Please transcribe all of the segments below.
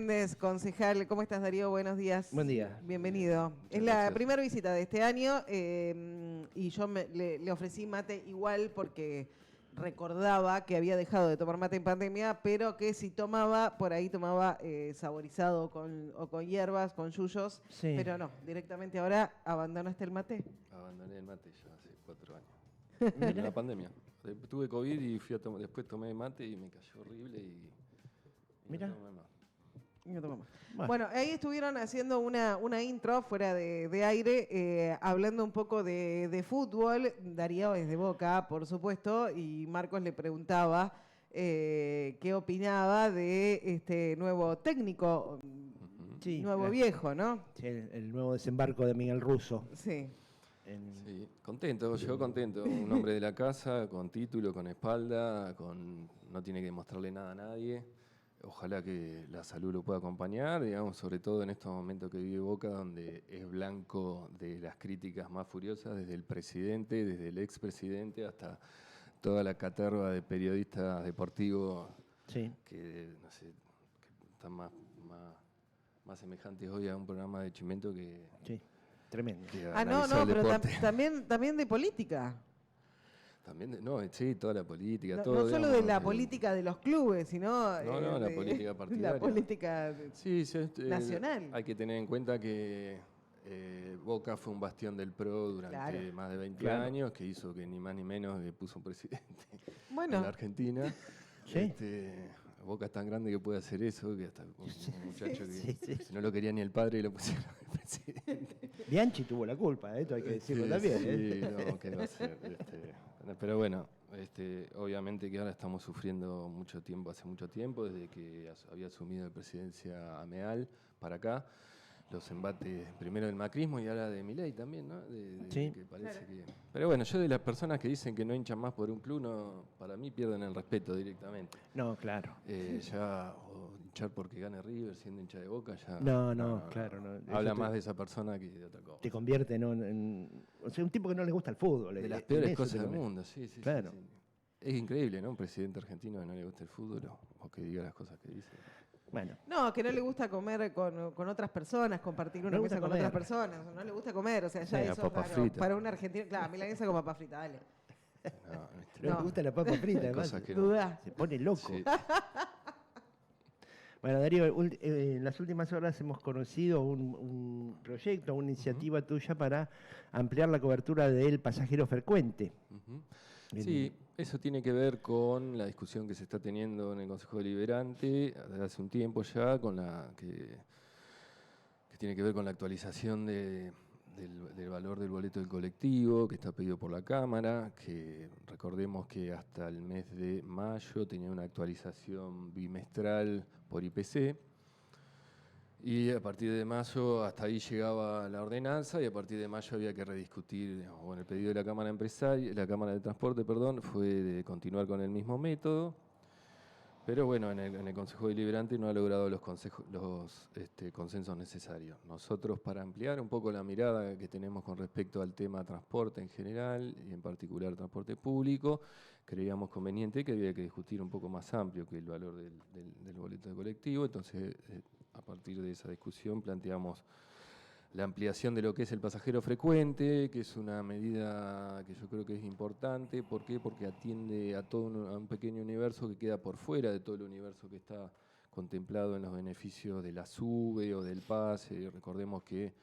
Méndez, concejal. ¿Cómo estás, Darío? Buenos días. Buen día. Bienvenido. Es la primera visita de este año y yo le ofrecí mate igual porque recordaba que había dejado de tomar mate en pandemia, pero que si tomaba, por ahí tomaba saborizado o con hierbas, con yuyos, Sí. pero no, directamente ahora abandonaste el mate. Abandoné el mate ya hace 4 años. En la pandemia. Tuve COVID y después tomé mate y me cayó horrible y Mirá. no tomé más. No tomamos. Bueno, ahí estuvieron haciendo una intro fuera de aire, hablando un poco de fútbol. Darío es de Boca, por supuesto, y Marcos le preguntaba qué opinaba de este nuevo técnico, Sí, nuevo viejo, ¿no? Sí, el nuevo desembarco de Miguel Russo. Sí. Sí, contento, yo contento. Un hombre de la casa, con título, con espalda, no tiene que demostrarle nada a nadie. Ojalá que la salud lo pueda acompañar, digamos, sobre todo en estos momentos que vive Boca, donde es blanco de las críticas más furiosas, desde el presidente, desde el expresidente, hasta toda la caterva de periodistas deportivos Sí. que, no sé, que están más semejantes hoy a un programa de Chimento que... Sí, tremendo. que No, analiza el pero deporte. también de política. También, sí, toda la política, No, todo. no solo digamos, de la política de los clubes, sino la política partidaria. La política nacional. Hay que tener en cuenta que Boca fue un bastión del PRO durante más de 20 años, que hizo que ni más ni menos que puso un presidente en la Argentina. Sí. Boca es tan grande que puede hacer eso, que hasta un muchacho que si no lo quería ni el padre lo pusieron de presidente. Bianchi tuvo la culpa, esto hay que decirlo también. Sí, no, ¿qué va a hacer? Pero bueno, obviamente que ahora estamos sufriendo hace mucho tiempo, desde que había asumido la presidencia Ameal para acá, los embates primero del macrismo y ahora de Milei también, ¿no? Sí. Que parece que... Pero bueno, yo de las personas que dicen que no hinchan más por un club, para mí pierden el respeto directamente. No, claro. O hinchar porque gane River siendo hincha de Boca, ya... No, claro. No. Habla más de esa persona que de otra cosa. Te convierte en o sea, un tipo que no le gusta el fútbol. De las peores cosas del mundo, sí. Claro. Sí. Es increíble, ¿no? Un presidente argentino que no le gusta el fútbol o que diga las cosas que dice. Bueno. No, que no le gusta comer con otras personas, compartir una mesa con otras personas. No le gusta comer, o sea, ya eso para un argentino. Claro, milanesa con papa frita, dale. No le gusta la papa frita, además. Duda. Se pone loco. Sí. Bueno, Darío, en las últimas horas hemos conocido un proyecto, una iniciativa tuya para ampliar la cobertura del pasajero frecuente. Sí, eso tiene que ver con la discusión que se está teniendo en el Consejo Deliberante desde hace un tiempo ya, que tiene que ver con la actualización del valor del boleto del colectivo, que está pedido por la Cámara, que recordemos que hasta el mes de mayo tenía una actualización bimestral por IPC, y a partir de mayo hasta ahí llegaba la ordenanza, y a partir de mayo había que rediscutir, el pedido de la Cámara la Cámara de Transporte, fue de continuar con el mismo método. Pero bueno, en el Consejo Deliberante no ha logrado los consensos necesarios. Nosotros, para ampliar un poco la mirada que tenemos con respecto al tema transporte en general y en particular transporte público, creíamos conveniente que había que discutir un poco más amplio que el valor del boleto de colectivo. Entonces, a partir de esa discusión planteamos la ampliación de lo que es el pasajero frecuente, que es una medida que yo creo que es importante. ¿Por qué? Porque atiende a un pequeño universo que queda por fuera de todo el universo que está contemplado en los beneficios de la SUBE o del PASE. Recordemos que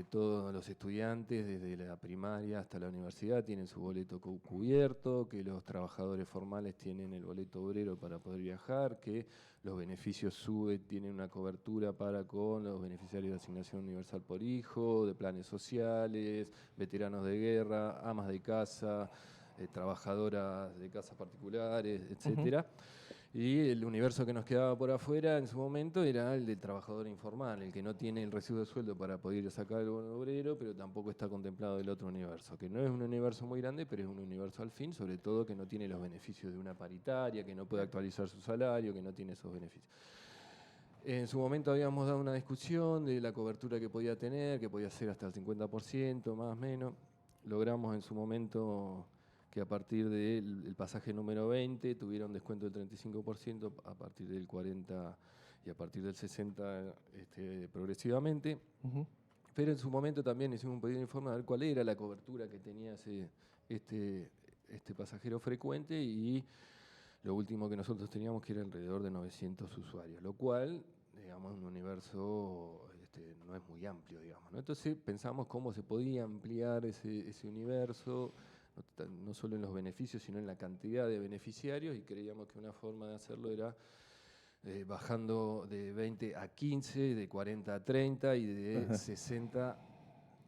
todos los estudiantes, desde la primaria hasta la universidad, tienen su boleto cubierto, que los trabajadores formales tienen el boleto obrero para poder viajar, que los beneficios SUBE tienen una cobertura con los beneficiarios de asignación universal por hijo, de planes sociales, veteranos de guerra, amas de casa, trabajadoras de casas particulares, etcétera. Y el universo que nos quedaba por afuera en su momento era el del trabajador informal, el que no tiene el recibo de sueldo para poder sacar el bono obrero, pero tampoco está contemplado el otro universo, que no es un universo muy grande, pero es un universo al fin, sobre todo que no tiene los beneficios de una paritaria, que no puede actualizar su salario, que no tiene esos beneficios. En su momento habíamos dado una discusión de la cobertura que podía tener, que podía ser hasta el 50%, más o menos. Logramos en su momento que a partir del pasaje número 20 tuviera un descuento del 35%, a partir del 40 y a partir del 60 progresivamente. Ujú. Pero en su momento también hicimos un pedido de informe a ver cuál era la cobertura que tenía este pasajero frecuente, y lo último que nosotros teníamos que era alrededor de 900 usuarios, lo cual, digamos, un universo no es muy amplio, digamos, ¿no? Entonces pensamos cómo se podía ampliar ese universo, no solo en los beneficios, sino en la cantidad de beneficiarios, y creíamos que una forma de hacerlo era bajando de 20 a 15, de 40 a 30 y de Ajá. 60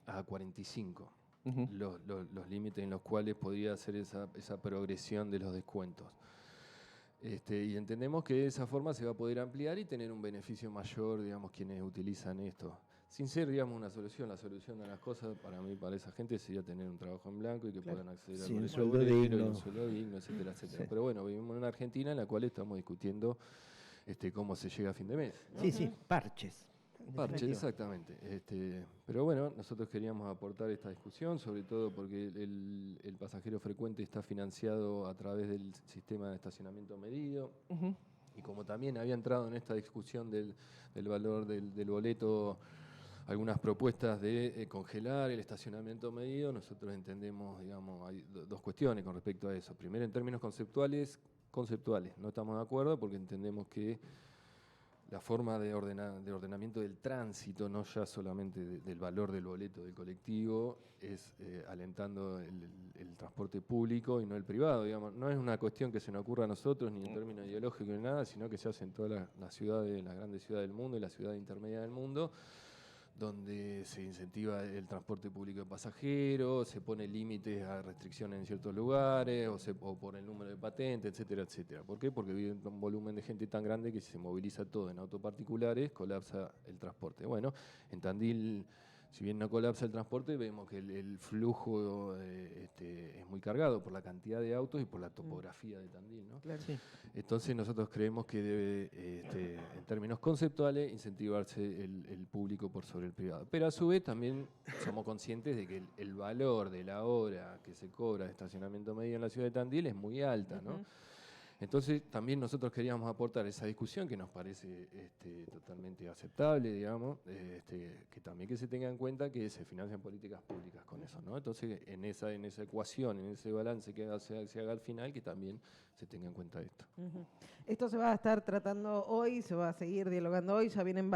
a 45. Ujú. Los límites en los cuales podría hacer esa progresión de los descuentos. Y entendemos que de esa forma se va a poder ampliar y tener un beneficio mayor, digamos, quienes utilizan esto. Sin ser, digamos, una solución. La solución a las cosas, para mí, para esa gente, sería tener un trabajo en blanco y que puedan acceder Sí, al un boleto sueldo obrero y digno. un sueldo digno, etcétera, etcétera. Sí. Pero bueno, vivimos en una Argentina en la cual estamos discutiendo cómo se llega a fin de mes, ¿no? Sí, sí, parches. en Parche, definitiva. exactamente. Pero bueno, nosotros queríamos aportar esta discusión, sobre todo porque el pasajero frecuente está financiado a través del sistema de estacionamiento medido. Ujú. Y como también había entrado en esta discusión del valor del boleto algunas propuestas de congelar el estacionamiento medido, nosotros entendemos, digamos, hay dos cuestiones con respecto a eso. Primero, en términos conceptuales, no estamos de acuerdo porque entendemos que la forma de ordenamiento del tránsito, no ya solamente del valor del boleto del colectivo, es alentando el transporte público y no el privado, digamos. No es una cuestión que se nos ocurra a nosotros, ni en términos ideológicos ni nada, sino que se hace en todas las ciudades, las grandes ciudades del mundo y las ciudades intermedias del mundo, donde se incentiva el transporte público de pasajeros, se pone límites a restricciones en ciertos lugares, o por el número de patentes, etcétera, etcétera. ¿Por qué? Porque vive un volumen de gente tan grande que si se moviliza todo en autos particulares, colapsa el transporte. Bueno, en Tandil, si bien no colapsa el transporte, vemos que el flujo es muy cargado por la cantidad de autos y por la topografía de Tandil, ¿no? Claro. Sí. Entonces nosotros creemos que debe, en términos conceptuales, incentivarse el público por sobre el privado. Pero a su vez también somos conscientes de que el valor de la hora que se cobra de estacionamiento medio en la ciudad de Tandil es muy alta, ¿no? Ujú. Entonces también nosotros queríamos aportar esa discusión que nos parece totalmente aceptable, digamos, que también que se tenga en cuenta que se financian políticas públicas con eso, ¿no? Entonces en esa ecuación, en ese balance que se haga al final, que también se tenga en cuenta esto. Ujú. Esto se va a estar tratando hoy, se va a seguir dialogando hoy, ya vienen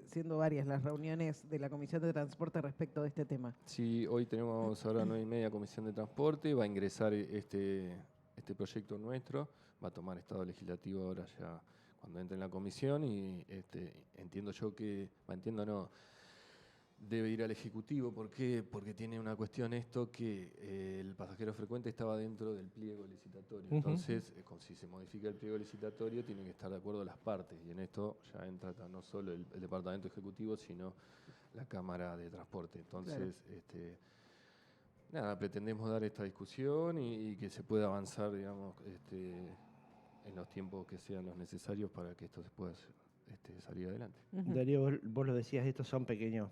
siendo varias las reuniones de la Comisión de Transporte respecto de este tema. Sí, hoy tenemos ahora 9:30 Comisión de Transporte, va a ingresar este proyecto nuestro, va a tomar estado legislativo ahora ya cuando entre en la comisión y entiendo yo que, debe ir al Ejecutivo. ¿Por qué? Porque tiene una cuestión esto que el pasajero frecuente estaba dentro del pliego licitatorio. Ujú. Entonces, si se modifica el pliego licitatorio, tienen que estar de acuerdo las partes. Y en esto ya entra no solo el Departamento Ejecutivo, sino la Cámara de Transporte. Entonces, nada, pretendemos dar esta discusión y que se pueda avanzar, digamos, en los tiempos que sean los necesarios para que esto se pueda salir adelante. Ujú. Darío, vos lo decías, estos son pequeños,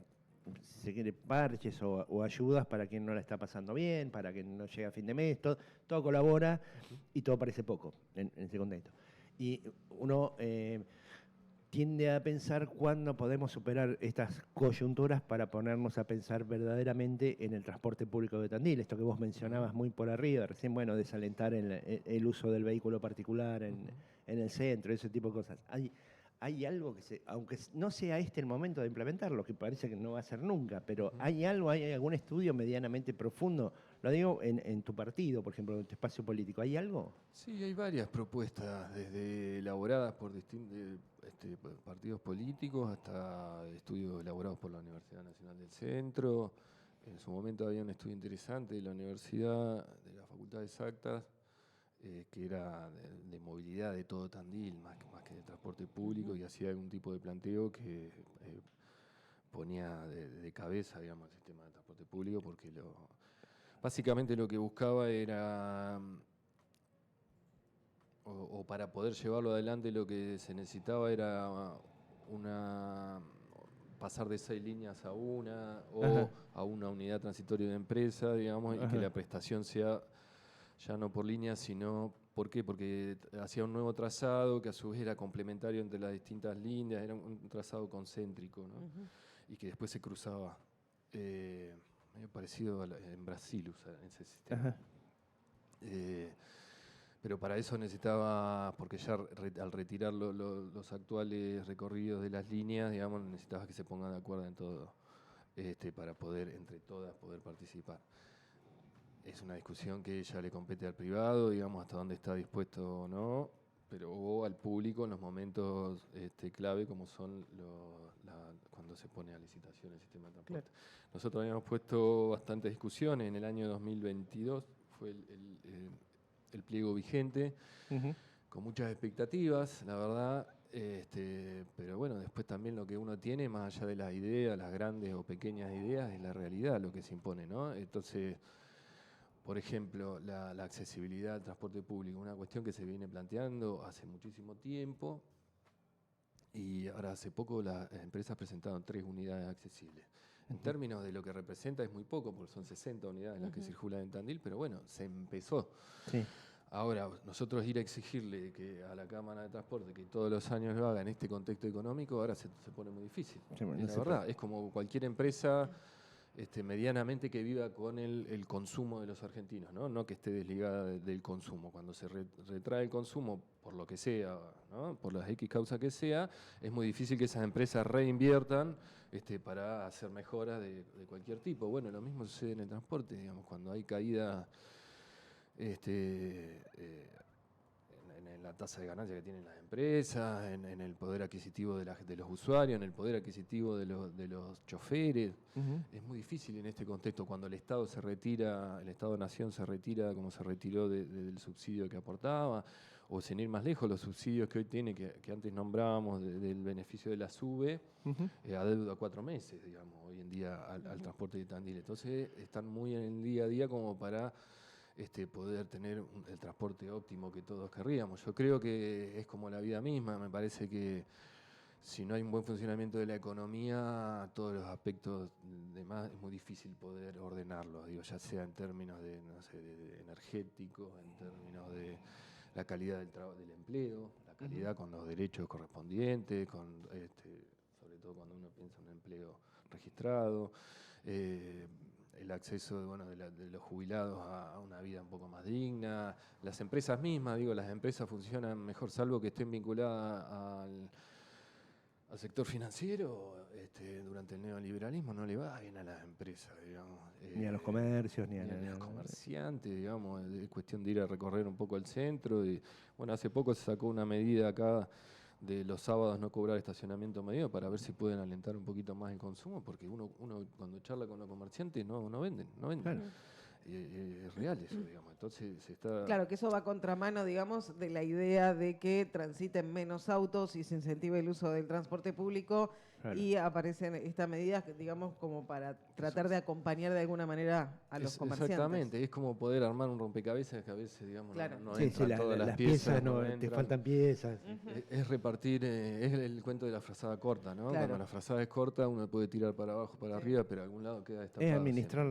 si se quiere, parches o ayudas para quien no la está pasando bien, para quien no llega a fin de mes, todo colabora y todo parece poco en ese contexto. Y uno tiende a pensar cuándo podemos superar estas coyunturas para ponernos a pensar verdaderamente en el transporte público de Tandil. Esto que vos mencionabas muy por arriba, recién, bueno, desalentar el uso del vehículo particular en el centro, ese tipo de cosas. Hay algo que aunque no sea este el momento de implementarlo, que parece que no va a ser nunca, pero hay algún estudio medianamente profundo, lo digo en tu partido, por ejemplo, en tu espacio político, ¿hay algo? Sí, hay varias propuestas, desde elaboradas por distintos partidos políticos hasta estudios elaborados por la Universidad Nacional del Centro. En su momento había un estudio interesante de la Universidad, de la Facultad de Exactas, que era de movilidad de todo Tandil, más que de transporte público, y hacía algún tipo de planteo que ponía de cabeza, digamos, el sistema de transporte público, porque básicamente lo que buscaba era, o para poder llevarlo adelante, lo que se necesitaba era pasar de 6 líneas a una, o Ajá. a una unidad transitoria de empresa, digamos, y que Ajá. la prestación sea ya no por línea, sino ¿Por qué? Porque hacía un nuevo trazado que a su vez era complementario entre las distintas líneas, era un trazado concéntrico, ¿no? Y que después se cruzaba. Medio parecido en Brasil usa ese sistema. Pero para eso necesitaba, porque ya al retirar los actuales recorridos de las líneas, digamos, necesitaba que se pongan de acuerdo en todo, para poder, entre todas, poder participar. Es una discusión que ya le compete al privado, digamos, hasta dónde está dispuesto o no, pero o al público en los momentos clave, como son cuando se pone a licitación el sistema de transporte. Claro. Nosotros habíamos puesto bastantes discusiones en el año 2022, fue el pliego vigente, con muchas expectativas, la verdad, pero bueno, después también lo que uno tiene, más allá de las ideas, las grandes o pequeñas ideas, es la realidad lo que se impone, ¿no? Entonces, por ejemplo, la accesibilidad al transporte público, una cuestión que se viene planteando hace muchísimo tiempo, y ahora hace poco las empresas presentaron 3 unidades accesibles. En términos de lo que representa es muy poco, porque son 60 unidades las que circulan en Tandil, pero bueno, se empezó. Sí. Ahora, nosotros ir a exigirle que a la Cámara de Transporte que todos los años lo haga en este contexto económico, ahora se pone muy difícil. Sí, bueno, la verdad, es como cualquier empresa medianamente que viva con el consumo de los argentinos, ¿no? No que esté desligada del consumo. Cuando se retrae el consumo, por lo que sea, ¿no? Por las X causas que sea, es muy difícil que esas empresas reinviertan para hacer mejoras de cualquier tipo. Bueno, lo mismo sucede en el transporte, digamos, cuando hay caída en la tasa de ganancia que tienen las empresas, en el poder adquisitivo de los usuarios, en el poder adquisitivo de los choferes. Es muy difícil en este contexto cuando el Estado se retira, el Estado-Nación se retira como se retiró del subsidio que aportaba, o sin ir más lejos, los subsidios que hoy tiene, que antes nombrábamos del beneficio de la SUBE, a deuda a 4 meses, digamos, hoy en día al transporte de Tandil. Entonces están muy en el día a día como para poder tener el transporte óptimo que todos querríamos. Yo creo que es como la vida misma, me parece que si no hay un buen funcionamiento de la economía, todos los aspectos demás es muy difícil poder ordenarlos, digo, ya sea en términos de, no sé, de energéticos, en términos de la calidad del empleo, la calidad con los derechos correspondientes, sobre todo cuando uno piensa en un empleo registrado, el acceso de los jubilados a una vida un poco más digna, las empresas mismas, digo, las empresas funcionan mejor, salvo que estén vinculadas al sector financiero. Durante el neoliberalismo no le va bien a las empresas, digamos. Ni a los comercios, ni a los comerciantes, digamos. Es cuestión de ir a recorrer un poco el centro. Y, bueno, hace poco se sacó una medida acá de los sábados no cobrar estacionamiento medido para ver si pueden alentar un poquito más el consumo, porque uno cuando charla con los comerciantes no venden. Claro. Es real eso, digamos. Entonces se está... Claro, que eso va a contramano, digamos, de la idea de que transiten menos autos y se incentive el uso del transporte público. Claro. Y aparecen estas medidas, digamos, como para tratar de acompañar de alguna manera a los comerciantes. Exactamente, es como poder armar un rompecabezas que a veces, digamos, claro. no entran todas las piezas te faltan piezas. Es repartir, es el cuento de la frazada corta, ¿no? Claro. Cuando la frazada es corta, uno puede tirar para abajo, para arriba, pero a algún lado queda destapado. Es administrar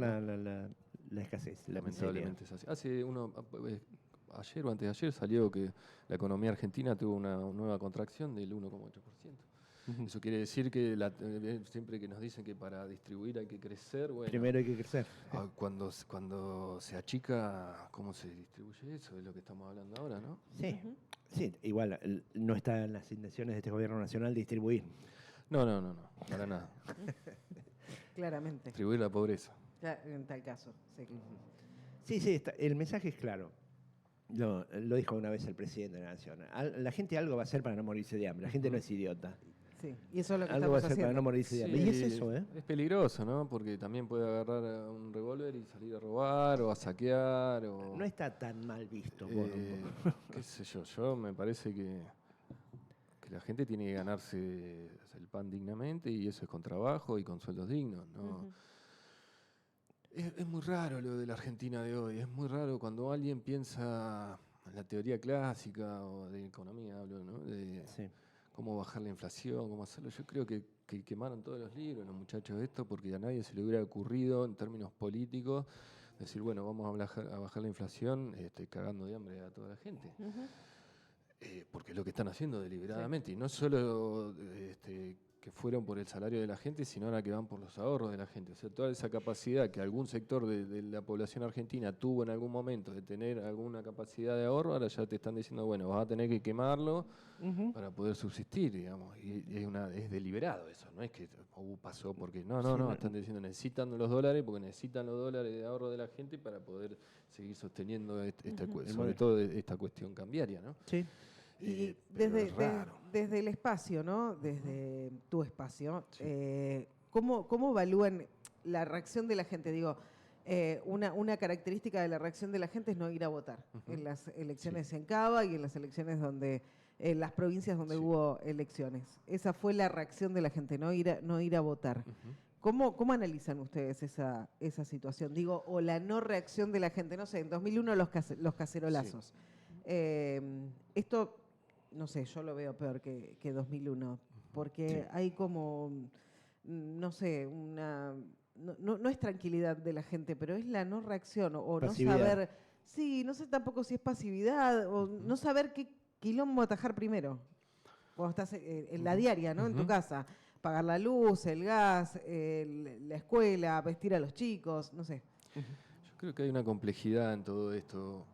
la escasez, la lamentablemente es así. Ayer o antes de ayer salió que la economía argentina tuvo una nueva contracción del 1,8%. Eso quiere decir que siempre que nos dicen que para distribuir hay que crecer, bueno, primero hay que crecer. Cuando se achica, ¿cómo se distribuye eso? Es lo que estamos hablando ahora, ¿no? Sí, sí, igual no está en las intenciones de este gobierno nacional distribuir. No, para nada. Claramente. Distribuir la pobreza. En tal caso, sí. Sí, el mensaje es claro. Lo dijo una vez el presidente de la Nación. La gente algo va a hacer para no morirse de hambre. La gente no es idiota. Sí, y eso es lo que algo va a hacer haciendo. Para no morirse de hambre. Y es eso, ¿eh? Es peligroso, ¿no? Porque también puede agarrar un revólver y salir a robar o a saquear. No está tan mal visto. Qué sé yo me parece que la gente tiene que ganarse el pan dignamente, y eso es con trabajo y con sueldos dignos, ¿no? Es muy raro lo de la Argentina de hoy. Es muy raro cuando alguien piensa en la teoría clásica o de economía, hablo, ¿no? De cómo bajar la inflación, cómo hacerlo. Yo creo que quemaron todos los libros los muchachos de esto, porque a nadie se le hubiera ocurrido en términos políticos decir, bueno, vamos a bajar la inflación cagando de hambre a toda la gente. Porque es lo que están haciendo deliberadamente. Sí. Y no solo que fueron por el salario de la gente, sino ahora que van por los ahorros de la gente. O sea, toda esa capacidad que algún sector de la población argentina tuvo en algún momento de tener alguna capacidad de ahorro, ahora ya te están diciendo, bueno, vas a tener que quemarlo para poder subsistir, digamos. Y es deliberado eso, no es que pasó porque no, están diciendo necesitan los dólares porque necesitan los dólares de ahorro de la gente para poder seguir sosteniendo sobre todo esta cuestión cambiaria, ¿no? Sí. Y desde el espacio, ¿no? Desde tu espacio, sí. ¿Cómo evalúan la reacción de la gente? Digo, una característica de la reacción de la gente es no ir a votar en las elecciones en Cava y en las elecciones en las provincias donde hubo elecciones. Esa fue la reacción de la gente, no ir a votar. ¿Cómo analizan ustedes esa situación? Digo, o la no reacción de la gente, no sé, en 2001 los cacerolazos. Sí. Esto, no sé, yo lo veo peor que 2001, porque hay como, no sé, no es tranquilidad de la gente, pero es la no reacción o pasividad. No saber, sí, no sé tampoco si es pasividad o no saber qué quilombo atajar primero. Cuando estás en la diaria, ¿no? En tu casa, pagar la luz, el gas, la escuela, vestir a los chicos, no sé. Yo creo que hay una complejidad en todo esto.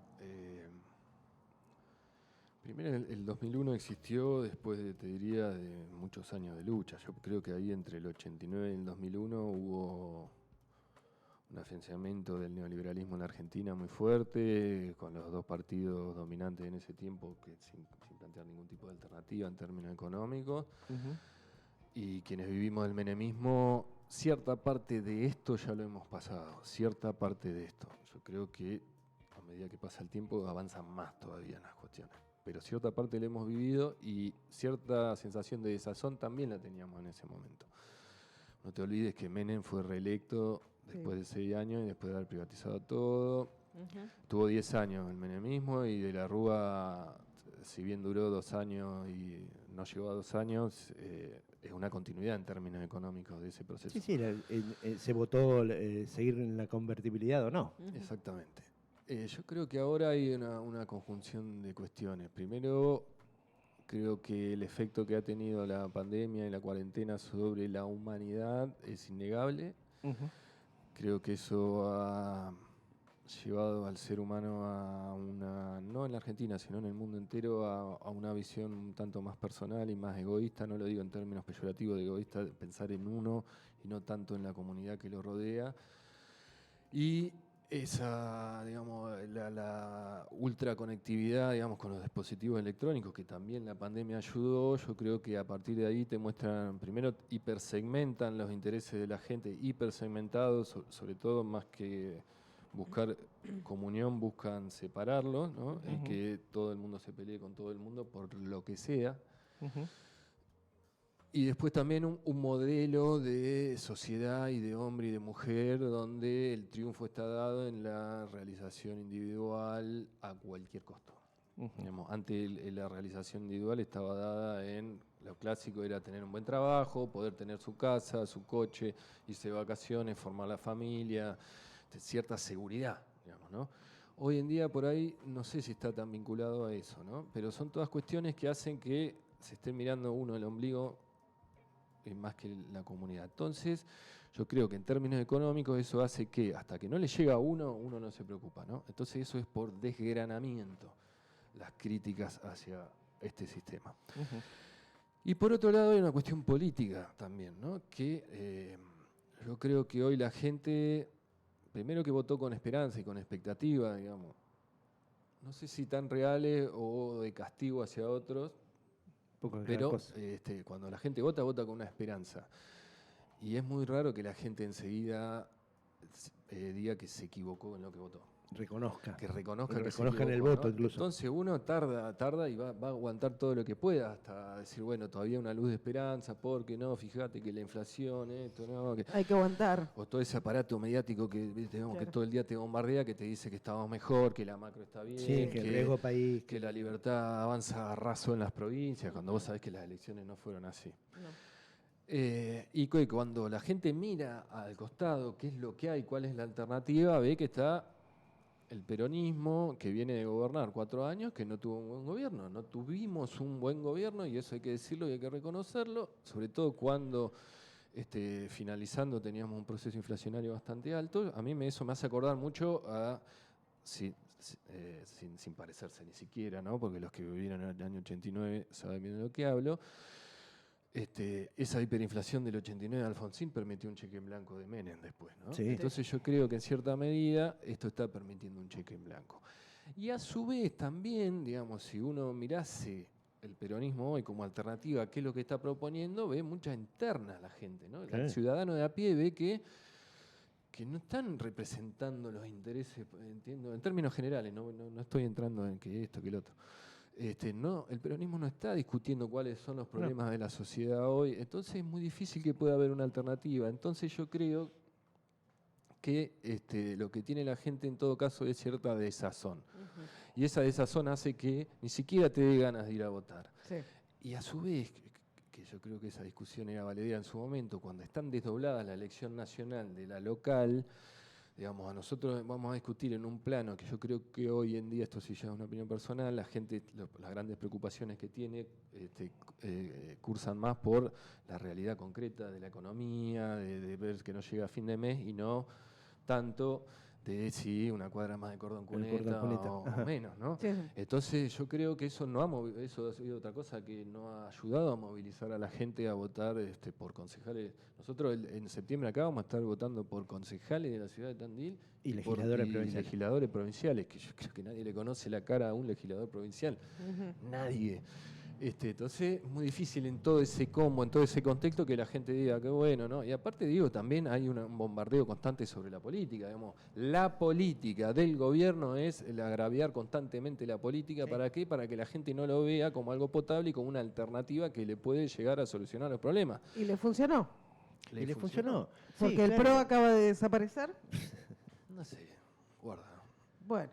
Primero, el 2001 existió después te diría, de muchos años de lucha. Yo creo que ahí entre el 89 y el 2001 hubo un afianzamiento del neoliberalismo en la Argentina muy fuerte, con los dos partidos dominantes en ese tiempo, que sin plantear ningún tipo de alternativa en términos económicos. Y quienes vivimos el menemismo, cierta parte de esto ya lo hemos pasado, cierta parte de esto. Yo creo que a medida que pasa el tiempo avanzan más todavía en las cuestiones. Pero cierta parte la hemos vivido y cierta sensación de desazón también la teníamos en ese momento. No te olvides que Menem fue reelecto después de 6 años y después de haber privatizado todo. Tuvo 10 años el menemismo y de la Rúa, si bien duró 2 años y no llegó a 2 años, es una continuidad en términos económicos de ese proceso. Sí, se votó seguir en la convertibilidad o no. Exactamente. Yo creo que ahora hay una conjunción de cuestiones. Primero, creo que el efecto que ha tenido la pandemia y la cuarentena sobre la humanidad es innegable. Creo que eso ha llevado al ser humano a no en la Argentina, sino en el mundo entero, a una visión un tanto más personal y más egoísta. No lo digo en términos peyorativos de egoísta, de pensar en uno y no tanto en la comunidad que lo rodea. Y esa, digamos, la ultraconectividad, digamos, con los dispositivos electrónicos, que también la pandemia ayudó, yo creo que a partir de ahí te muestran, primero hipersegmentan los intereses de la gente, hipersegmentados, sobre todo más que buscar comunión, buscan separarlos, ¿no? Que todo el mundo se pelee con todo el mundo por lo que sea. Y después también un modelo de sociedad y de hombre y de mujer donde el triunfo está dado en la realización individual a cualquier costo. Digamos, antes la realización individual estaba dada en, lo clásico era tener un buen trabajo, poder tener su casa, su coche, irse de vacaciones, formar la familia, cierta seguridad, digamos, ¿no? Hoy en día por ahí no sé si está tan vinculado a eso, ¿no? Pero son todas cuestiones que hacen que se esté mirando uno el ombligo más que la comunidad. Entonces, yo creo que en términos económicos eso hace que hasta que no le llega a uno no se preocupa, ¿no? Entonces eso es por desgranamiento, las críticas hacia este sistema. Y por otro lado hay una cuestión política también, ¿no? Que yo creo que hoy la gente, primero que votó con esperanza y con expectativa, digamos, no sé si tan reales o de castigo hacia otros, pero cuando la gente vota con una esperanza. Y es muy raro que la gente enseguida diga que se equivocó en lo que votó. Reconozca. Que reconozca en el voto, ¿no? Incluso. Entonces uno tarda y va a aguantar todo lo que pueda hasta decir, bueno, todavía una luz de esperanza, porque no, fíjate que la inflación, esto, no. Que hay que aguantar. O todo ese aparato mediático que, digamos, que todo el día te bombardea, que te dice que estamos mejor, que la macro está bien, sí, que el riesgo país. Que la libertad avanza a raso en las provincias, cuando vos sabés que las elecciones no fueron así. Y cuando la gente mira al costado qué es lo que hay, cuál es la alternativa, ve que está el peronismo que viene de gobernar 4 años, que no tuvo un buen gobierno. No tuvimos un buen gobierno y eso hay que decirlo y hay que reconocerlo, sobre todo cuando finalizando teníamos un proceso inflacionario bastante alto. A mí eso me hace acordar mucho a, sin parecerse ni siquiera, ¿no? Porque los que vivieron en el año 89 saben bien de lo que hablo. Esa hiperinflación del 89 de Alfonsín permitió un cheque en blanco de Menem después, ¿no? Sí. Entonces yo creo que en cierta medida esto está permitiendo un cheque en blanco. Y a su vez también, digamos, si uno mirase el peronismo hoy como alternativa a qué es lo que está proponiendo, ve mucha interna la gente, ¿no? El ciudadano de a pie ve que no están representando los intereses, entiendo, en términos generales, no estoy entrando en que esto, que el otro. No, el peronismo no está discutiendo cuáles son los problemas de la sociedad hoy, entonces es muy difícil que pueda haber una alternativa. Entonces yo creo que lo que tiene la gente en todo caso es cierta desazón. Y esa desazón hace que ni siquiera te dé ganas de ir a votar. Sí. Y a su vez, que yo creo que esa discusión era valedera en su momento, cuando están desdobladas la elección nacional de la local, digamos, a nosotros vamos a discutir en un plano que yo creo que hoy en día, esto sí ya es una opinión personal, la gente, las grandes preocupaciones que tiene cursan más por la realidad concreta de la economía, de ver que no llega a fin de mes y no tanto de si una cuadra más de cordón cuneta o menos, ¿no? Sí. Entonces yo creo que eso eso ha sido otra cosa que no ha ayudado a movilizar a la gente a votar por concejales. Nosotros en septiembre acá vamos a estar votando por concejales de la ciudad de Tandil y legisladores provinciales, que yo creo que nadie le conoce la cara a un legislador provincial. Nadie. Entonces es muy difícil en todo ese combo, en todo ese contexto que la gente diga que bueno, ¿no? Y aparte digo, también hay un bombardeo constante sobre la política, digamos. La política del gobierno es el agraviar constantemente la política. Sí. ¿Para qué? Para que la gente no lo vea como algo potable y como una alternativa que le puede llegar a solucionar los problemas. ¿Y le funcionó? ¿Le funcionó? Porque sí, el PRO acaba de desaparecer. No sé, guarda. Bueno.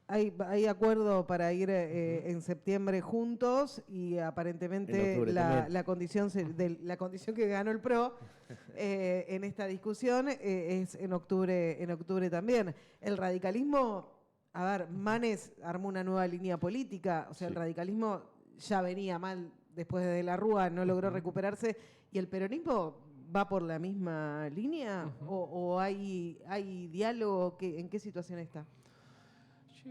Hay acuerdo para ir en septiembre juntos y aparentemente la condición que ganó el PRO en esta discusión es en octubre también. El radicalismo, a ver, Manes armó una nueva línea política, o sea, sí. El radicalismo ya venía mal después de la Rúa, no logró recuperarse, y el peronismo va por la misma línea o hay diálogo, ¿en qué situación está?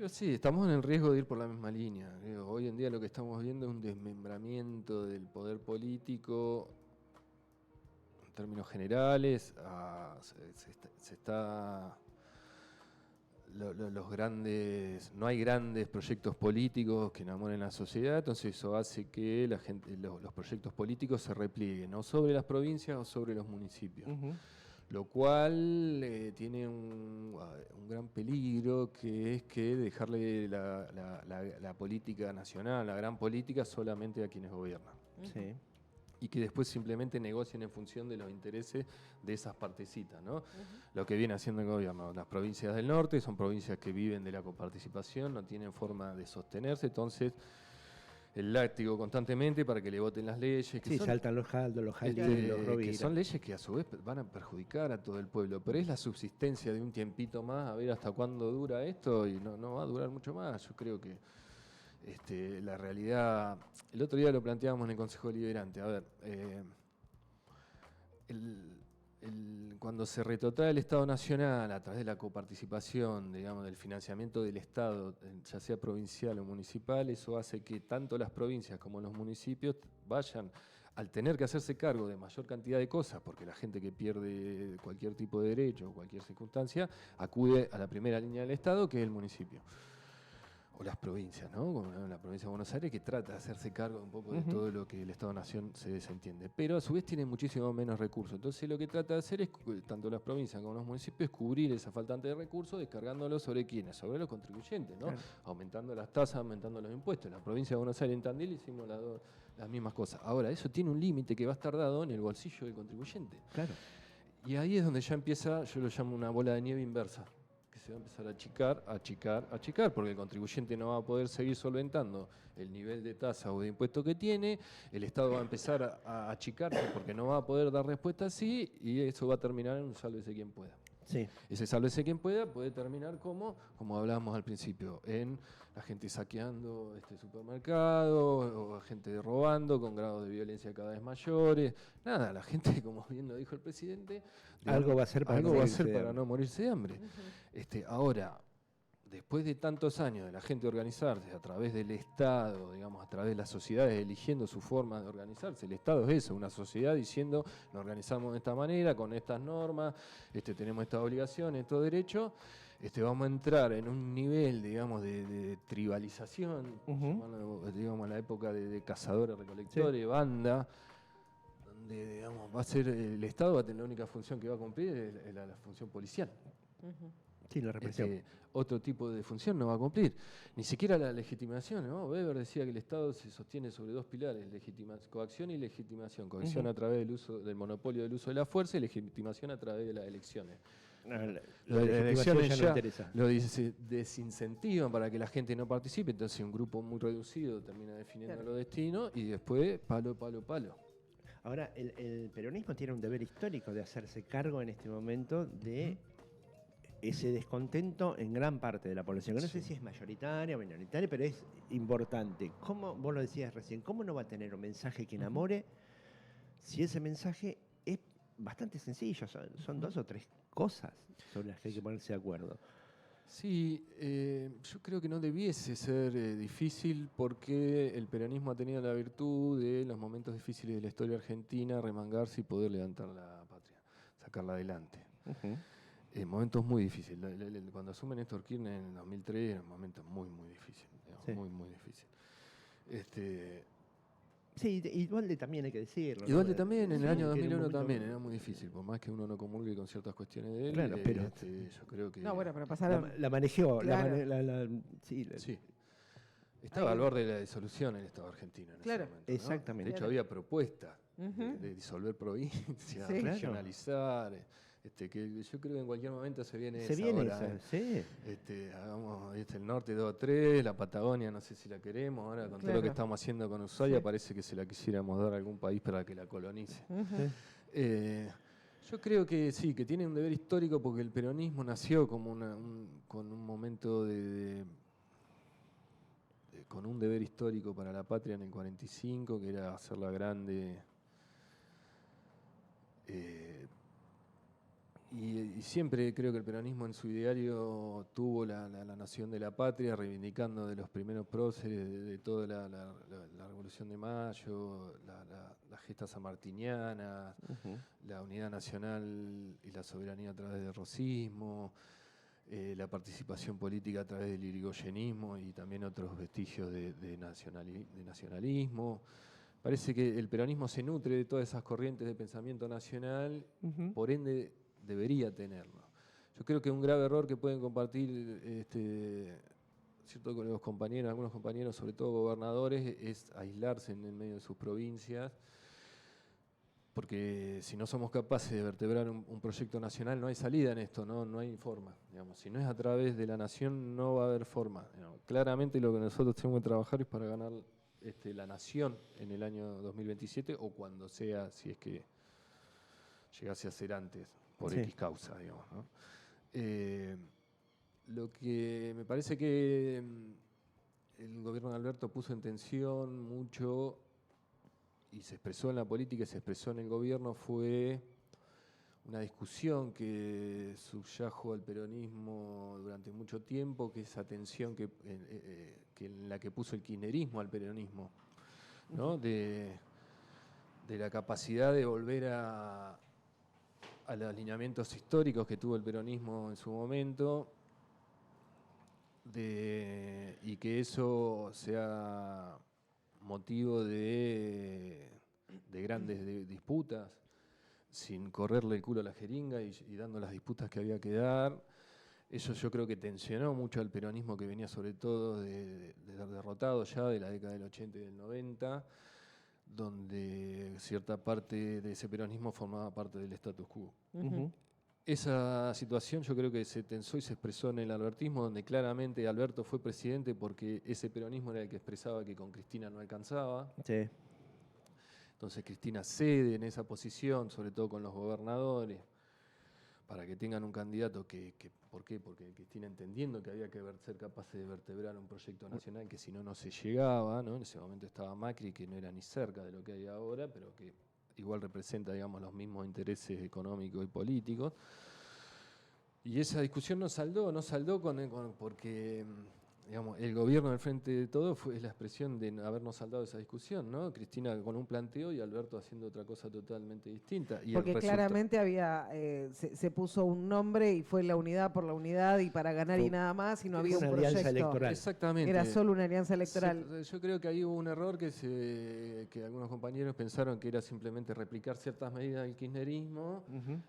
Sí, estamos en el riesgo de ir por la misma línea. Hoy en día lo que estamos viendo es un desmembramiento del poder político en términos generales. No hay grandes proyectos políticos que enamoren a la sociedad, entonces eso hace que los proyectos políticos se replieguen o sobre las provincias o sobre los municipios. Lo cual tiene un gran peligro, que es que dejarle la política nacional, la gran política, solamente a quienes gobiernan. Sí. Y que después simplemente negocien en función de los intereses de esas partecitas, ¿no? Lo que viene haciendo el gobierno. Las provincias del norte son provincias que viven de la coparticipación, no tienen forma de sostenerse, entonces el látigo constantemente para que le voten las leyes. Que saltan los Jaldos, los Jaldín, los Rovira. Que son leyes que a su vez van a perjudicar a todo el pueblo, pero es la subsistencia de un tiempito más, a ver hasta cuándo dura esto, y no va a durar mucho más. Yo creo que la realidad, el otro día lo planteábamos en el Consejo Deliberante, a ver, cuando se retrotrae el Estado Nacional a través de la coparticipación, digamos, del financiamiento del Estado, ya sea provincial o municipal, eso hace que tanto las provincias como los municipios vayan, al tener que hacerse cargo de mayor cantidad de cosas, porque la gente que pierde cualquier tipo de derecho o cualquier circunstancia, acude a la primera línea del Estado, que es el municipio. O las provincias, ¿no? Como la provincia de Buenos Aires, que trata de hacerse cargo un poco de todo lo que el Estado-Nación se desentiende. Pero a su vez tiene muchísimo menos recursos. Entonces lo que trata de hacer es, tanto las provincias como los municipios, cubrir esa faltante de recursos, descargándolos sobre quiénes, sobre los contribuyentes, ¿no? Claro. Aumentando las tasas, aumentando los impuestos. En la provincia de Buenos Aires, en Tandil, hicimos las mismas cosas. Ahora, eso tiene un límite que va a estar dado en el bolsillo del contribuyente. Claro. Y ahí es donde ya empieza, yo lo llamo una bola de nieve inversa. que se va a empezar a achicar, porque el contribuyente no va a poder seguir solventando el nivel de tasa o de impuesto que tiene, el Estado va a empezar a achicarse porque no va a poder dar respuesta así, y eso va a terminar en un sálvese quien pueda. Sí. Ese sálvese quien pueda puede terminar como hablábamos al principio, en la gente saqueando supermercados, o gente robando con grados de violencia cada vez mayores. Nada, la gente, como bien lo dijo el presidente, Algo va a hacer para no morirse de hambre. Ahora, después de tantos años de la gente organizarse a través del Estado, digamos, a través de las sociedades eligiendo su forma de organizarse, el Estado es eso, una sociedad diciendo, nos organizamos de esta manera, con estas normas, tenemos estas obligaciones, estos derechos, vamos a entrar en un nivel, digamos, de tribalización, digamos, la época de cazadores, recolectores, banda, donde, digamos, va a ser, el Estado va a tener la única función que va a cumplir, es la función policial. Sí, la represión. Otro tipo de función no va a cumplir. Ni siquiera la legitimación, ¿no? Weber decía que el Estado se sostiene sobre dos pilares, coacción y legitimación. Coacción a través del monopolio del uso de la fuerza, y legitimación a través de las elecciones. Las elecciones ya lo desincentivan para que la gente no participe, entonces un grupo muy reducido termina definiendo los destinos, y después palo. Ahora, el peronismo tiene un deber histórico de hacerse cargo en este momento de ese descontento en gran parte de la población, que no sé si es mayoritaria o minoritaria, pero es importante. ¿Cómo, vos lo decías recién, cómo no va a tener un mensaje que enamore si ese mensaje es bastante sencillo? Son dos o tres cosas sobre las que hay que ponerse de acuerdo. Sí, yo creo que no debiese ser difícil, porque el peronismo ha tenido la virtud de, en los momentos difíciles de la historia argentina, remangarse y poder levantar la patria, sacarla adelante. En momentos muy difíciles. Cuando asume Néstor Kirchner en el 2003 era un momento muy, muy difícil. Digamos, sí. Muy, muy difícil. Sí, y Duhalde también hay que decirlo. Y Duhalde también, en el año 2001 también era muy difícil, por más que uno no comulgue con ciertas cuestiones de él. Claro, pero yo creo que... No, bueno, pero pasaron... La manejó. Claro. Sí. Estaba al borde de la disolución el Estado argentino en ese momento, ¿no? Exactamente. De hecho, había propuestas de disolver provincias, regionalizar... que yo creo que en cualquier momento se viene esa. Sí. Hagamos el norte 2 o 3, la Patagonia no sé si la queremos, ahora con todo lo que estamos haciendo con Ushuaia parece que se la quisiéramos dar a algún país para que la colonice. Yo creo que sí, que tiene un deber histórico, porque el peronismo nació como con un momento con un deber histórico para la patria en el 45, que era hacerla grande. Y siempre creo que el peronismo en su ideario tuvo la nación de la patria, reivindicando de los primeros próceres de toda la Revolución de Mayo, la gesta sanmartiniana, la unidad nacional y la soberanía a través del rosismo, la participación política a través del irigoyenismo y también otros vestigios de nacionalismo. Parece que el peronismo se nutre de todas esas corrientes de pensamiento nacional, por ende debería tenerlo. Yo creo que un grave error que pueden compartir cierto, con los compañeros, algunos compañeros, sobre todo gobernadores, es aislarse en el medio de sus provincias, porque si no somos capaces de vertebrar un proyecto nacional, no hay salida en esto, no hay forma. Digamos, si no es a través de la nación, no va a haber forma. Digamos, claramente lo que nosotros tenemos que trabajar es para ganar la nación en el año 2027, o cuando sea, si es que llegase a ser antes, por X causa, digamos, ¿no? Lo que me parece que el gobierno de Alberto puso en tensión mucho, y se expresó en la política y se expresó en el gobierno, fue una discusión que subyajo al peronismo durante mucho tiempo, que es esa tensión que en la que puso el kirchnerismo al peronismo, ¿no? De la capacidad de volver a los alineamientos históricos que tuvo el peronismo en su momento, y que eso sea motivo de grandes disputas, sin correrle el culo a la jeringa y dando las disputas que había que dar. Eso yo creo que tensionó mucho al peronismo, que venía sobre todo de derrotado ya de la década del 80 y del 90, donde cierta parte de ese peronismo formaba parte del status quo. esa situación yo creo que se tensó y se expresó en el albertismo, donde claramente Alberto fue presidente porque ese peronismo era el que expresaba que con Cristina no alcanzaba. Sí. Entonces Cristina cede en esa posición, sobre todo con los gobernadores, para que tengan un candidato ¿por qué? Porque Cristina, entendiendo que había que ser capaces de vertebrar un proyecto nacional que si no, no se llegaba, ¿no? En ese momento estaba Macri, que no era ni cerca de lo que hay ahora, pero que igual representa, digamos, los mismos intereses económicos y políticos. Y esa discusión no saldó porque, digamos, el gobierno del Frente de Todos es la expresión de habernos saldado esa discusión, ¿no? Cristina con un planteo y Alberto haciendo otra cosa totalmente distinta. Y porque claramente se puso un nombre y fue la unidad por la unidad y para ganar y nada más, y no había un proyecto. Alianza electoral. Exactamente. Era solo una alianza electoral. Yo creo que ahí hubo un error que algunos compañeros pensaron que era simplemente replicar ciertas medidas del kirchnerismo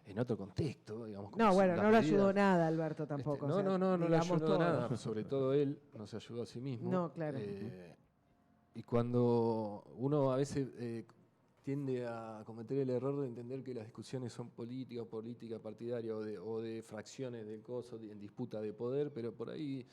en otro contexto, digamos. No, bueno, no le ayudó nada Alberto tampoco. No le ayudó nada, sobre todo él no se ayudó a sí mismo. No, claro. Y cuando uno a veces tiende a cometer el error de entender que las discusiones son política partidaria o de fracciones de cosas en disputa de poder, pero por ahí,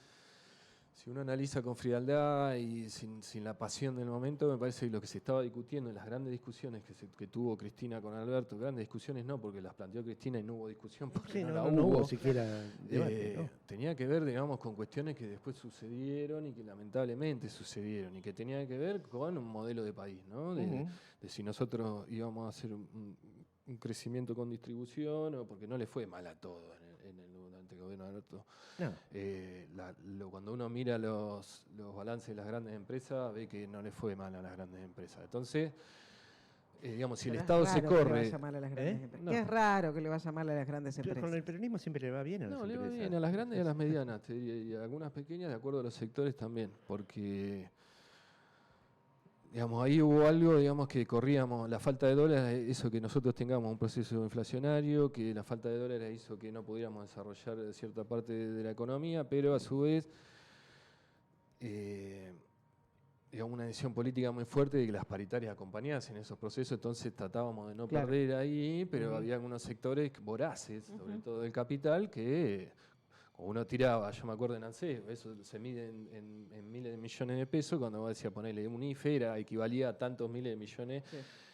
si uno analiza con frialdad y sin la pasión del momento, me parece que lo que se estaba discutiendo en las grandes discusiones que tuvo Cristina con Alberto, grandes discusiones no, porque las planteó Cristina y no hubo discusión porque no hubo siquiera debate, ¿no? Tenía que ver, digamos, con cuestiones que después sucedieron y que lamentablemente sucedieron y que tenía que ver con un modelo de país, ¿no? De si nosotros íbamos a hacer un crecimiento con distribución o porque no le fue mal a todos durante el gobierno de Alberto. No. Cuando uno mira los balances de las grandes empresas, ve que no le fue mal a las grandes empresas. Entonces, digamos, si el Estado se corre... No. Es raro que le vaya mal a las grandes empresas. Con el peronismo siempre le va bien a las empresas. No, le va bien a las grandes y a las medianas, te diría, y a algunas pequeñas de acuerdo a los sectores también, porque... Digamos, ahí hubo algo, digamos, que corríamos, la falta de dólares hizo que nosotros tengamos un proceso inflacionario, que la falta de dólares hizo que no pudiéramos desarrollar cierta parte de la economía, pero a su vez, digamos, una decisión política muy fuerte de que las paritarias acompañasen esos procesos, entonces tratábamos de no perder ahí, pero había algunos sectores voraces, sobre todo del capital, que... Uno tiraba, yo me acuerdo en ANSES, eso se mide en miles de millones de pesos, cuando vos decías ponerle un IFE equivalía a tantos miles de millones,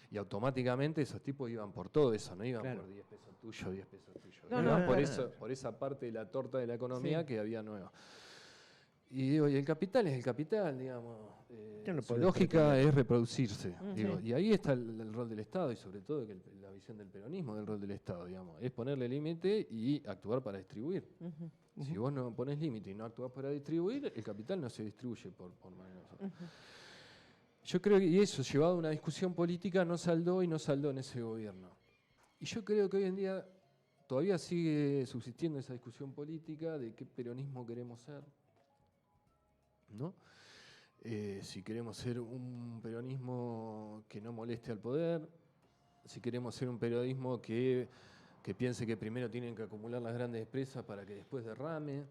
y automáticamente esos tipos iban por todo eso, no iban por 10 pesos tuyos, 10 pesos tuyos. Iban por esa parte de la torta de la economía que había nueva. Y digo, y el capital es el capital, digamos. Su lógica es reproducirse. Digo, y ahí está el rol del Estado y sobre todo la visión del peronismo del rol del Estado, digamos. Es ponerle límite y actuar para distribuir. Si vos no pones límite y no actuás para distribuir, el capital no se distribuye por manera. Yo creo que eso, llevado a una discusión política, no saldó en ese gobierno. Y yo creo que hoy en día todavía sigue subsistiendo esa discusión política de qué peronismo queremos ser, ¿no? Si queremos ser un peronismo que no moleste al poder, si queremos ser un peronismo que piense que primero tienen que acumular las grandes empresas para que después derrame,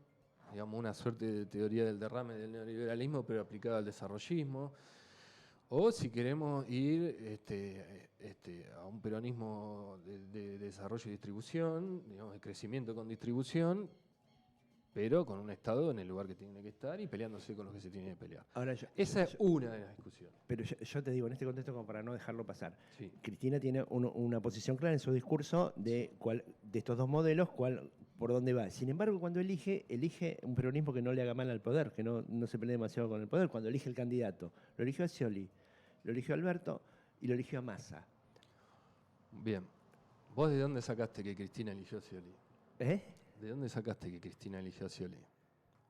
digamos una suerte de teoría del derrame del neoliberalismo, pero aplicada al desarrollismo, o si queremos ir a un peronismo de desarrollo y distribución, digamos, de crecimiento con distribución, pero con un Estado en el lugar que tiene que estar y peleándose con los que se tiene que pelear. Ahora esa es una de las discusiones. Pero yo te digo, en este contexto, como para no dejarlo pasar, sí. Cristina tiene una posición clara en su discurso de estos dos modelos, por dónde va. Sin embargo, cuando elige un peronismo que no le haga mal al poder, que no se pelee demasiado con el poder. Cuando elige el candidato, lo eligió a Scioli, lo eligió a Alberto y lo eligió a Massa. Bien. ¿Vos de dónde sacaste que Cristina eligió a Scioli? ¿De dónde sacaste que Cristina eligió a Scioli?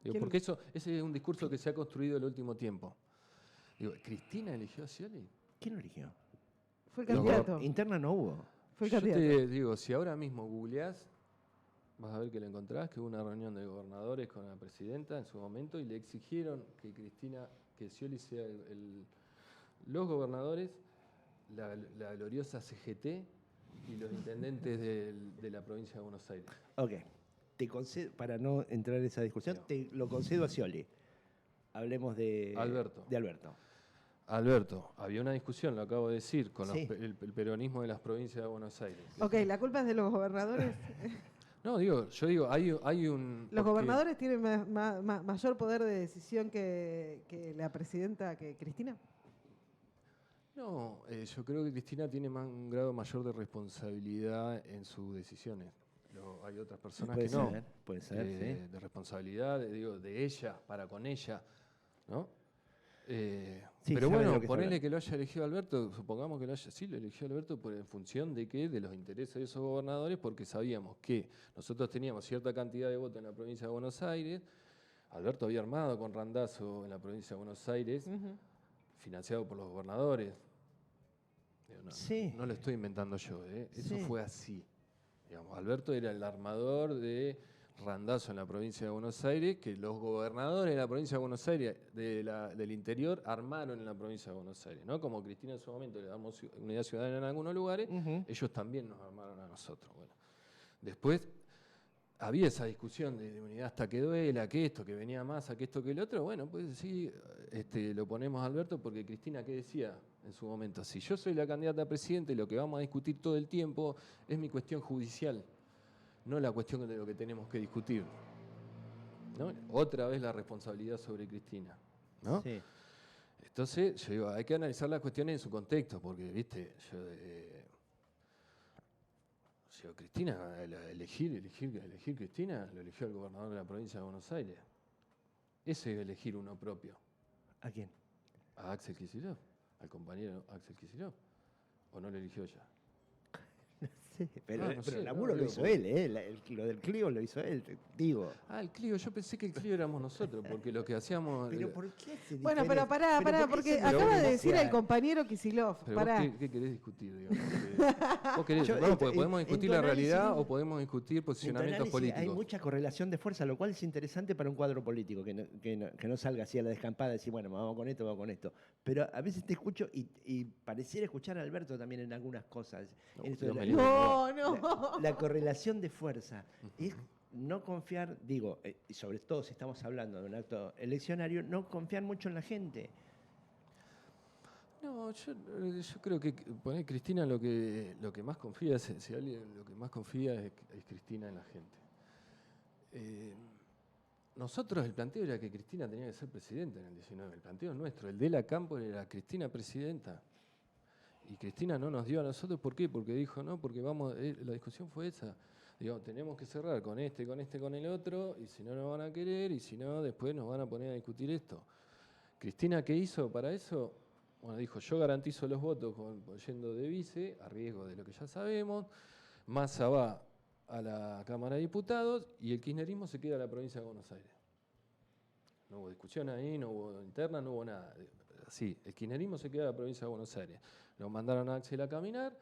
Digo, porque ese es un discurso que se ha construido el último tiempo. Digo, ¿Cristina eligió a Scioli? ¿Quién lo eligió? Fue el candidato. Interna no hubo. Fue el candidato. Yo te digo, si ahora mismo googleás, vas a ver que lo encontrás, que hubo una reunión de gobernadores con la presidenta en su momento y le exigieron que Scioli sea los gobernadores, la gloriosa CGT y los intendentes de la provincia de Buenos Aires. Ok. Te concedo, para no entrar en esa discusión, te lo concedo a Scioli. Hablemos de Alberto. Alberto, había una discusión, lo acabo de decir, con el peronismo de las provincias de Buenos Aires. Ok, ¿la culpa es de los gobernadores? No, yo digo, hay un... ¿Los gobernadores tienen mayor poder de decisión que la presidenta, que Cristina? No, yo creo que Cristina tiene un grado mayor de responsabilidad en sus decisiones. Hay otras personas que no. Puede ser, sí. De responsabilidad, de ella, para con ella, ¿no? Sí, pero bueno, ponele que lo haya elegido Alberto, supongamos que lo eligió Alberto en función de qué, de los intereses de esos gobernadores, porque sabíamos que nosotros teníamos cierta cantidad de votos en la provincia de Buenos Aires. Alberto había armado con Randazzo en la provincia de Buenos Aires, financiado por los gobernadores. No lo estoy inventando yo, eso fue así. Digamos, Alberto era el armador de Randazzo en la provincia de Buenos Aires, que los gobernadores de la provincia de Buenos Aires, del interior, armaron en la provincia de Buenos Aires, ¿no? Como Cristina en su momento le damos unidad ciudadana en algunos lugares, ellos también nos armaron a nosotros. Bueno, después había esa discusión de unidad hasta que duela, que esto, que venía más, que esto, que el otro. Bueno, pues sí, lo ponemos a Alberto porque Cristina, ¿qué decía en su momento? Si yo soy la candidata a presidente, lo que vamos a discutir todo el tiempo es mi cuestión judicial, no la cuestión de lo que tenemos que discutir, ¿no? Otra vez la responsabilidad sobre Cristina, ¿no? Sí. Entonces, yo digo, hay que analizar las cuestiones en su contexto, porque, viste, Cristina, elegir Cristina, lo eligió el gobernador de la provincia de Buenos Aires. Ese es elegir uno propio. ¿A quién? A Axel Kicillof, al compañero Axel Kicillof. ¿O no lo eligió ella? Sí, pero el laburo lo hizo él, lo del Clio lo hizo él, digo. El Clio, yo pensé que el Clio éramos nosotros, porque lo que hacíamos... ¿Pero por qué se Bueno, pero pará, porque acaba de decir el compañero Kicillof. ¿Qué querés discutir, digamos? ¿Vos querés? Porque podemos discutir la realidad o podemos discutir posicionamientos políticos. Hay mucha correlación de fuerza, lo cual es interesante para un cuadro político, que no salga así a la descampada y decir, bueno, vamos con esto, vamos con esto. Pero a veces te escucho y pareciera escuchar a Alberto también en algunas cosas. La correlación de fuerza es no confiar, digo, y sobre todo si estamos hablando de un acto eleccionario, no confiar mucho en la gente. No, yo creo que poner Cristina lo que más confía, si alguien lo que más confía es Cristina en la gente. Nosotros el planteo era que Cristina tenía que ser presidenta en el 19, el planteo nuestro, el de la Campo era Cristina presidenta. Y Cristina no nos dio a nosotros, ¿por qué? Porque dijo, no, porque la discusión fue esa. Digo, tenemos que cerrar con el otro, y si no nos van a querer, y si no, después nos van a poner a discutir esto. Cristina, ¿qué hizo para eso? Bueno, dijo, yo garantizo los votos yendo de vice, a riesgo de lo que ya sabemos. Massa va a la Cámara de Diputados, y el kirchnerismo se queda a la provincia de Buenos Aires. No hubo discusión ahí, no hubo interna, no hubo nada. Sí, el kirchnerismo se queda a la provincia de Buenos Aires. Lo mandaron a Axel a caminar.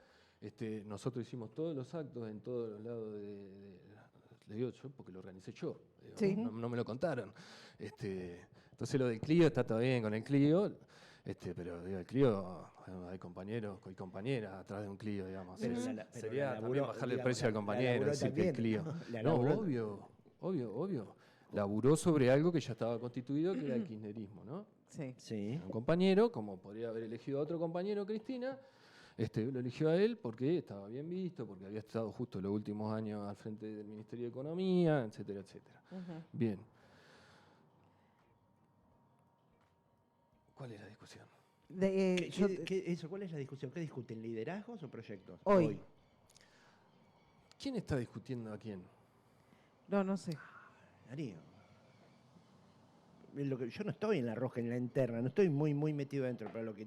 Nosotros hicimos todos los actos en todos los lados le digo yo, porque lo organicé yo. Sí. No me lo contaron. Entonces lo del Clio está todo bien con el Clio. Pero digo, el Clio, hay compañeros y compañeras atrás de un Clio, digamos. Sería también bajarle el precio al compañero, decir que el Clio. No, obvio. Laburó sobre algo que ya estaba constituido, que era el kirchnerismo, ¿no? Sí. Un compañero, como podría haber elegido a otro compañero, Cristina, lo eligió a él porque estaba bien visto, porque había estado justo los últimos años al frente del Ministerio de Economía, etcétera, etcétera. Bien. ¿Cuál es la discusión? ¿Cuál es la discusión? ¿Qué discuten? ¿Liderazgos o proyectos? Hoy. ¿Quién está discutiendo a quién? No sé. Darío. Yo no estoy en la rosca, en la interna, no estoy muy metido dentro, pero lo que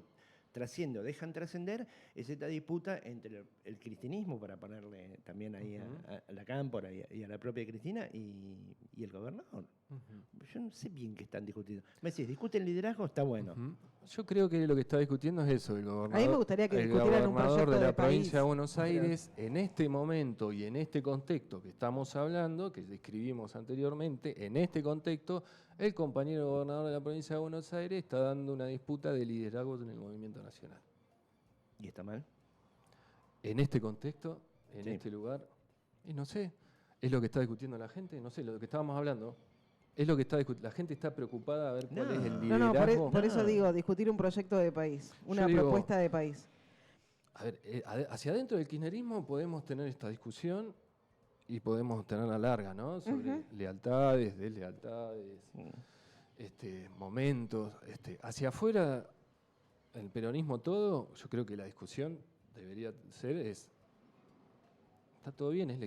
dejan trascender es esta disputa entre el cristinismo, para ponerle también ahí a la Cámpora y a la propia Cristina, y el gobernador. Yo no sé bien qué están discutiendo. Me decís, ¿discuten liderazgo? Está bueno. Yo creo que lo que está discutiendo es eso, el gobernador. A mí me gustaría que discutieran un proyecto de la país. provincia de Buenos Aires, en este momento y en este contexto que estamos hablando, que describimos anteriormente, en este contexto, el compañero gobernador de la provincia de Buenos Aires está dando una disputa de liderazgos en el movimiento nacional. ¿Y está mal? En este contexto, en este lugar, y no sé, es lo que está discutiendo la gente, no sé, lo que estábamos hablando. Es lo que está discutiendo. La gente está preocupada a ver cuál es el liderazgo. Por eso digo, discutir un proyecto de país, una propuesta de país. A ver, hacia adentro del kirchnerismo podemos tener esta discusión y podemos tener la larga, ¿no? Sobre lealtades, deslealtades, momentos. Hacia afuera, el peronismo todo, yo creo que la discusión debería ser está todo bien,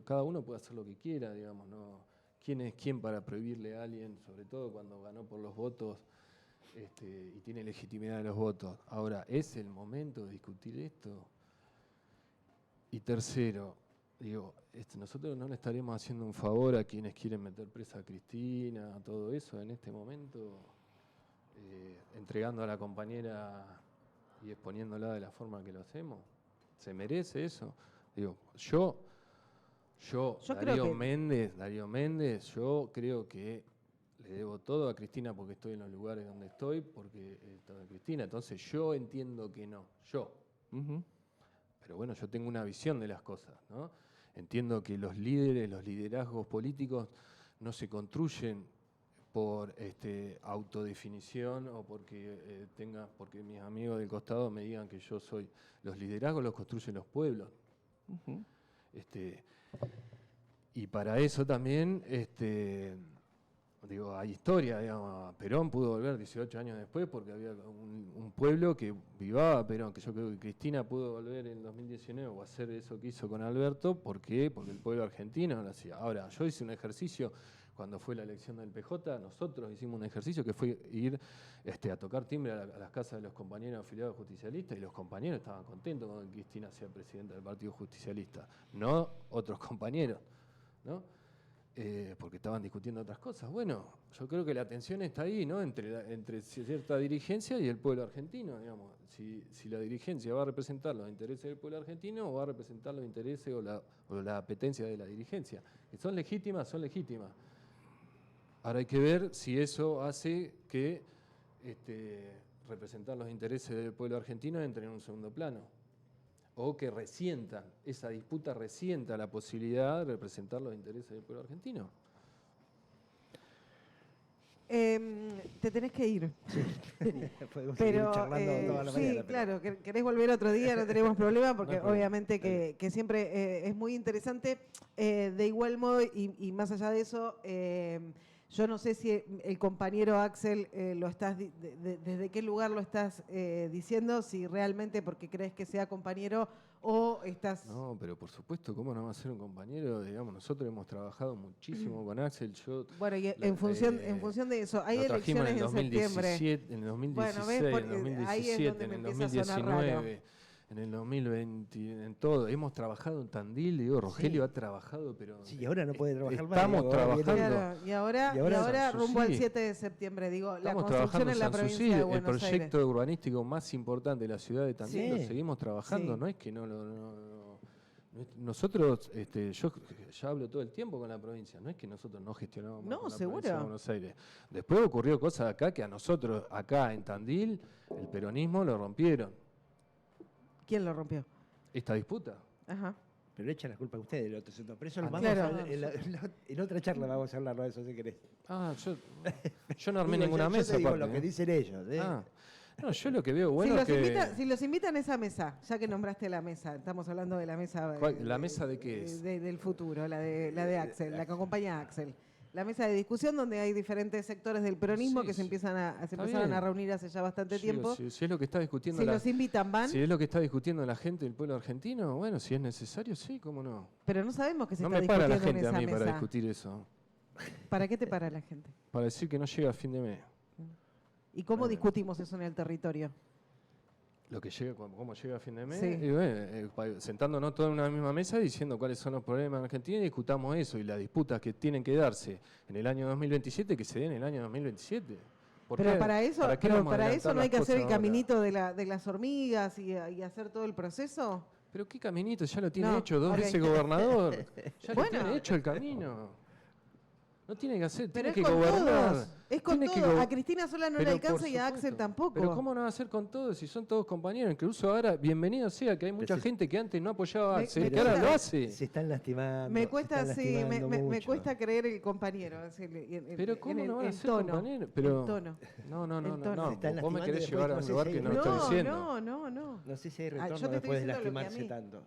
cada uno puede hacer lo que quiera, digamos, ¿no? ¿Quién es quién para prohibirle a alguien, sobre todo cuando ganó por los votos y tiene legitimidad de los votos? Ahora, ¿es el momento de discutir esto? Y tercero, digo, nosotros no le estaremos haciendo un favor a quienes quieren meter presa a Cristina, a todo eso en este momento, entregando a la compañera y exponiéndola de la forma que lo hacemos. ¿Se merece eso? Digo, yo Darío Méndez, yo creo que le debo todo a Cristina porque estoy en los lugares donde estoy, porque estoy Cristina. Entonces yo entiendo que no, Pero bueno, yo tengo una visión de las cosas, ¿no? Entiendo que los liderazgos políticos no se construyen por autodefinición o porque mis amigos del costado me digan que yo soy. Los liderazgos los construyen los pueblos. Y para eso también, hay historia, digamos. Perón pudo volver 18 años después porque había un pueblo que vivaba a Perón, que yo creo que Cristina pudo volver en 2019 o hacer eso que hizo con Alberto. ¿Por qué? Porque el pueblo argentino lo hacía. Ahora, yo hice un ejercicio cuando fue la elección del PJ, nosotros hicimos un ejercicio que fue ir a tocar timbre a las casas de los compañeros afiliados justicialistas, y los compañeros estaban contentos con que Cristina sea presidenta del Partido Justicialista, no otros compañeros, ¿no? Porque estaban discutiendo otras cosas. Bueno, yo creo que la tensión está ahí, ¿no? Entre cierta dirigencia y el pueblo argentino, digamos. Si la dirigencia va a representar los intereses del pueblo argentino o va a representar los intereses o la apetencia de la dirigencia. Que son legítimas, son legítimas. Ahora hay que ver si eso hace que representar los intereses del pueblo argentino entre en un segundo plano. O que esa disputa resienta la posibilidad de representar los intereses del pueblo argentino. Te tenés que ir. Sí. Podemos Pero, seguir charlando toda la mañana. Sí, claro, querés volver otro día, no tenemos problema, porque obviamente que siempre es muy interesante. De igual modo, y más allá de eso, yo no sé si el compañero Axel lo estás desde qué lugar lo estás diciendo, si realmente porque crees que sea compañero o estás... No, pero por supuesto, ¿cómo no va a ser un compañero? Digamos, nosotros hemos trabajado muchísimo con Axel. Bueno, y en función de eso, hay elecciones en septiembre. En el 2016, en el 2017, en el 2019, en el 2020, en todo. Hemos trabajado en Tandil, digo, Rogelio ha trabajado, pero... Sí, y ahora no puede trabajar más. Estamos trabajando. Claro, y ahora rumbo al 7 de septiembre, digo, la construcción en la provincia de Buenos Aires. El proyecto urbanístico más importante de la ciudad de Tandil, lo seguimos trabajando, no es que nosotros, yo ya hablo todo el tiempo con la provincia, no es que nosotros no gestionamos con la provincia de Buenos Aires. Después ocurrió cosas acá que a nosotros, acá en Tandil, el peronismo lo rompieron. ¿Quién lo rompió? Esta disputa. Ajá. Pero le echan la culpa a ustedes del otro sector. Pero eso lo vamos a hablar en otra charla vamos a hablarlo de eso si querés. Yo no armé ninguna mesa. Yo te digo lo que dicen ellos. No, yo lo que veo bueno si los invitan a esa mesa, ya que nombraste la mesa, estamos hablando de la mesa... ¿La mesa de qué es? Del futuro, la de Axel, la que acompaña a Axel. La mesa de discusión donde hay diferentes sectores del peronismo que se empezaron a reunir hace ya bastante tiempo. Si es lo que está discutiendo... Si los invitan, ¿van? Si es lo que está discutiendo la gente del pueblo argentino, bueno, si es necesario, sí, cómo no. Pero no sabemos que se está discutiendo en esa mesa. No me para la gente a mí mesa. para discutir eso. ¿Para qué te para la gente? Para decir que no llega a fin de mes. ¿Y cómo discutimos eso en el territorio? Lo que llega, cómo llega a fin de mes, sí. Sentándonos todos en una misma mesa diciendo cuáles son los problemas en Argentina y discutamos eso y las disputas que tienen que darse en el año 2027 que se den en el año 2027. Pero para eso no hay que hacer el caminito de las hormigas y hacer todo el proceso. ¿Pero qué caminito? Ya lo tiene hecho 2 veces gobernador. Ya lo tiene hecho el camino. No tiene que hacer, tiene que gobernar. Todos. Es con todos. A Cristina sola no le alcanza y a Axel tampoco. Pero ¿cómo no va a ser con todos si son todos compañeros? Incluso ahora, bienvenido sea, que hay mucha gente que antes no apoyaba a Axel, que ahora lo hace. Se están lastimando. Me cuesta creer el compañero. Pero ¿cómo no van a ser compañeros? Pero, tono. No. Vos me querés llevar a un lugar que no estoy diciendo. No. No sé si hay retorno después de lastimarse tanto.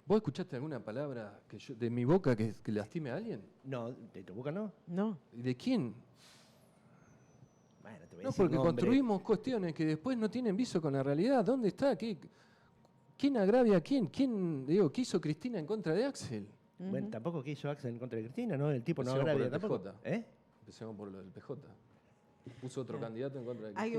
¿Vos escuchaste alguna palabra de mi boca que lastime a alguien? No, ¿de tu boca no? No. ¿Y de quién? Bueno, te voy a No, decir porque nombre. construimos cuestiones que después no tienen viso con la realidad. ¿Dónde está? ¿Quién agravia a quién? ¿Qué hizo Cristina en contra de Axel? Bueno, tampoco que hizo Axel en contra de Cristina, ¿no? El tipo no Empecemos por agravia el tampoco. PJ. Empecemos por lo del PJ. Puso otro candidato en contra de Cristina.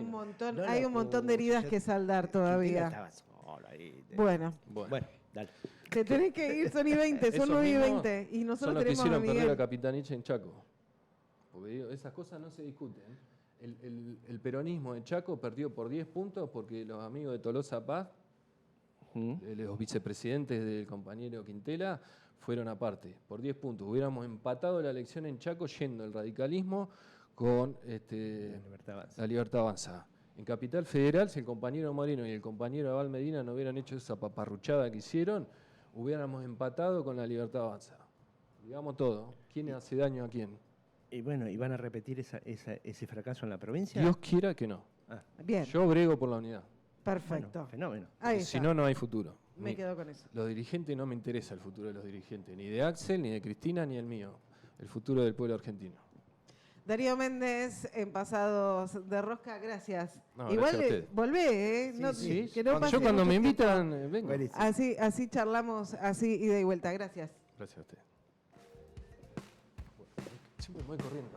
Hay un montón de heridas que saldar Cristina todavía. estaba sola ahí. Bueno, Bueno, dale. te tenés que ir, son y 20, son Esos 9 y mismos 20. Y son nosotros los que tenemos a hicieron perder a Miguel. Capitanich en Chaco. Porque digo, esas cosas no se discuten. El peronismo de Chaco perdió por 10 puntos porque los amigos de Tolosa Paz, los vicepresidentes del compañero Quintela, fueron aparte, por 10 puntos. Hubiéramos empatado la elección en Chaco yendo el radicalismo con la Libertad Avanza. En Capital Federal, si el compañero Moreno y el compañero Abal Medina no hubieran hecho esa paparruchada que hicieron, hubiéramos empatado con la Libertad Avanza. Digamos todo. ¿Quién hace daño a quién? Y bueno, ¿y van a repetir ese fracaso en la provincia? Dios quiera que no. Bien, Yo brego por la unidad. perfecto. Bueno, fenómeno. Ahí Si está. no hay futuro. Me quedo con eso. Los dirigentes no me interesa el futuro de los dirigentes, ni de Axel, ni de Cristina, ni el mío. El futuro del pueblo argentino. Darío Méndez, en Pasados de Rosca, gracias. No, Igual gracias a ustedes. volvé, ¿eh? No, Sí, que no pase yo cuando mucho me tiempo. invitan, vengo. Buenísimo. Así charlamos, así ida y vuelta. Gracias. Gracias a usted. Siempre me voy corriendo.